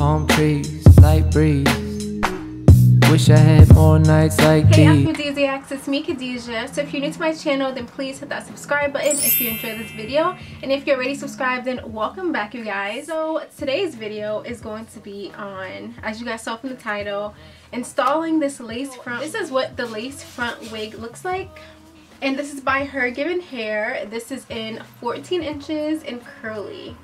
palm trees, light breeze. Wish I had more nights like these. Hey Khadisiacs, it's me Khadijah. So if you're new to my channel, then please hit that subscribe button if you enjoyed this video. And if you're already subscribed, then welcome back, you guys. So today's video is going to be on, as you guys saw from the title, installing this lace front. This is what the lace front wig looks like. And this is by Her Given Hair. This is in 14 inches and curly.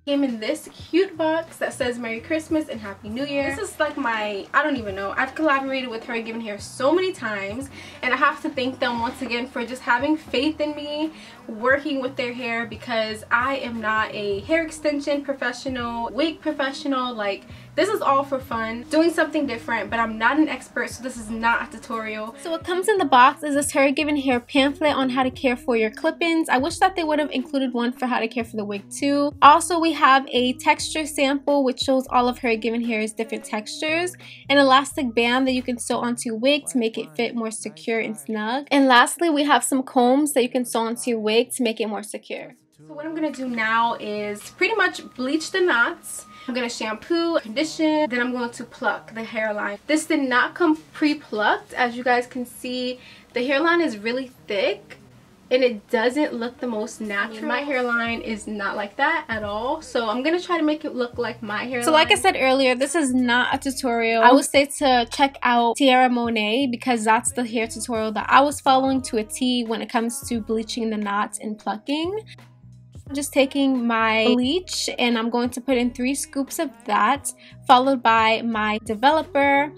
Came in this cute box that says Merry Christmas and Happy New Year. This is like my, I don't even know, I've collaborated with Her Given Hair so many times, and I have to thank them once again for just having faith in me working with their hair, because I am not a hair extension professional, wig professional. Like, this is all for fun, doing something different, but I'm not an expert, so this is not a tutorial. So what comes in the box is this Her Given Hair pamphlet on how to care for your clip-ins. I wish that they would have included one for how to care for the wig too. Also, we have a texture sample which shows all of Her Given Hair's different textures, an elastic band that you can sew onto your wig to make it fit more secure and snug. And lastly, we have some combs that you can sew onto your wig to make it more secure. So what I'm going to do now is pretty much bleach the knots. I'm going to shampoo, condition, then I'm going to pluck the hairline. This did not come pre-plucked. As you guys can see, the hairline is really thick and it doesn't look the most natural. My hairline is not like that at all, so I'm going to try to make it look like my hairline. So like I said earlier, this is not a tutorial. I would say to check out Tierra Monet, because that's the hair tutorial that I was following to a T when it comes to bleaching the knots and plucking. I'm just taking my bleach and I'm going to put in 3 scoops of that, followed by my developer,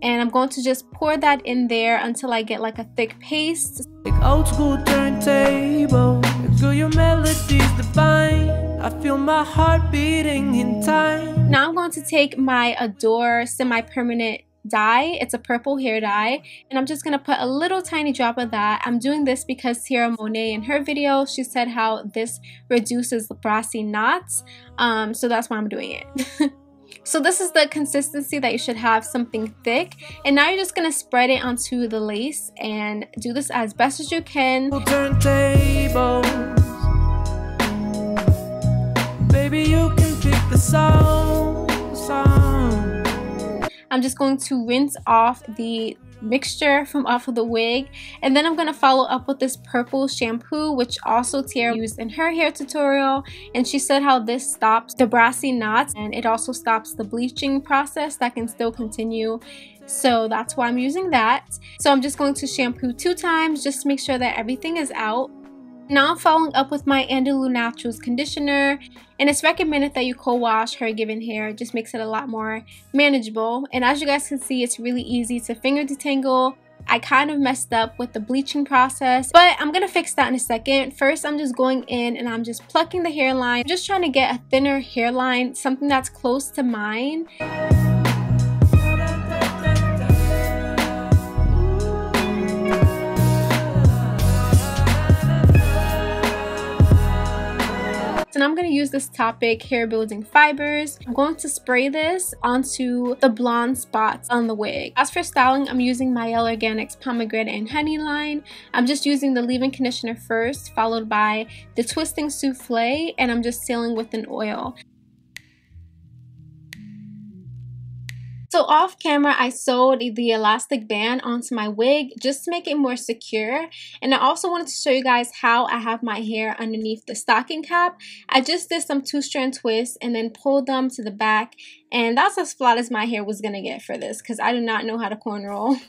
and I'm going to just pour that in there until I get like a thick paste. Like old school turntable, girl, your melody's divine. I feel my heart beating in time. Now I'm going to take my Adore semi-permanent dye. It's a purple hair dye, and I'm just gonna put a little tiny drop of that. I'm doing this because Tierra Monet in her video, she said how this reduces the brassy knots, so that's why I'm doing it. So this is the consistency that you should have, something thick. And now you're just gonna spread it onto the lace and do this as best as you can. Turntables, baby, you can pick the song. I'm just going to rinse off the mixture from off of the wig, and then I'm going to follow up with this purple shampoo, which also Tierra used in her hair tutorial, and she said how this stops the brassy knots and it also stops the bleaching process that can still continue. So that's why I'm using that. So I'm just going to shampoo 2 times just to make sure that everything is out. Now I'm following up with my Andalou Naturals conditioner, and it's recommended that you co-wash Her Given Hair. It just makes it a lot more manageable, and as you guys can see, it's really easy to finger detangle. I kind of messed up with the bleaching process, but I'm gonna fix that in a second. First, I'm just going in and I'm just plucking the hairline. I'm just trying to get a thinner hairline, something that's close to mine. And I'm going to use this Topic Hair Building Fibers. I'm going to spray this onto the blonde spots on the wig. As for styling, I'm using my Yellow Organics Pomegranate and Honey line. I'm just using the leave-in conditioner first, followed by the Twisting Souffle, and I'm just sealing with an oil. So off camera, I sewed the elastic band onto my wig just to make it more secure. And I also wanted to show you guys how I have my hair underneath the stocking cap. I just did some 2-strand twists and then pulled them to the back. And that's as flat as my hair was going to get for this, because I do not know how to cornrow.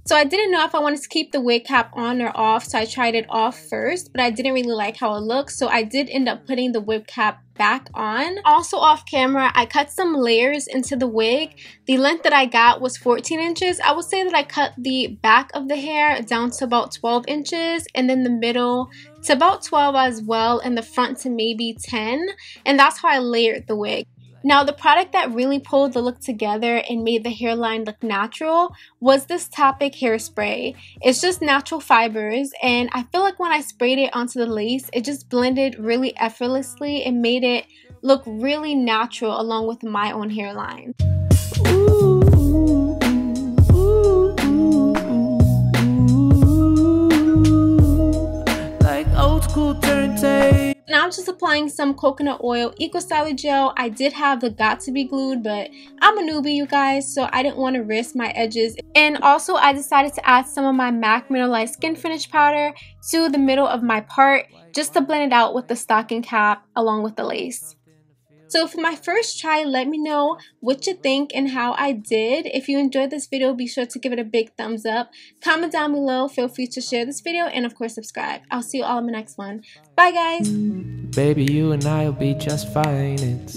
So I didn't know if I wanted to keep the wig cap on or off, so I tried it off first, but I didn't really like how it looked, so I did end up putting the wig cap back on. Also off camera, I cut some layers into the wig. The length that I got was 14 inches. I would say that I cut the back of the hair down to about 12 inches, and then the middle to about 12 as well, and the front to maybe 10, and that's how I layered the wig. Now, the product that really pulled the look together and made the hairline look natural was this Topic hairspray. It's just natural fibers, and I feel like when I sprayed it onto the lace, it just blended really effortlessly and made it look really natural along with my own hairline. Like old school turntables. now I'm just applying some coconut oil eco styler gel. I did have the got to be glued, but I'm a newbie, you guys, so I didn't want to risk my edges. And also I decided to add some of my MAC Mineralize Skinfinish powder to the middle of my part just to blend it out with the stocking cap along with the lace. So for my first try, let me know what you think and how I did. If you enjoyed this video, be sure to give it a big thumbs up. Comment down below. Feel free to share this video and of course subscribe. I'll see you all in the next one. Bye guys. Baby, you and I'll be just fine. It's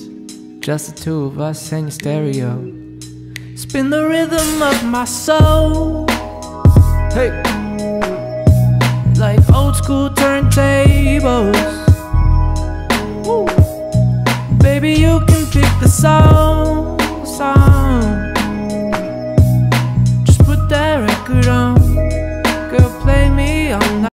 just the two of us and your stereo. Spin the rhythm of my soul. Hey, like old school turntables.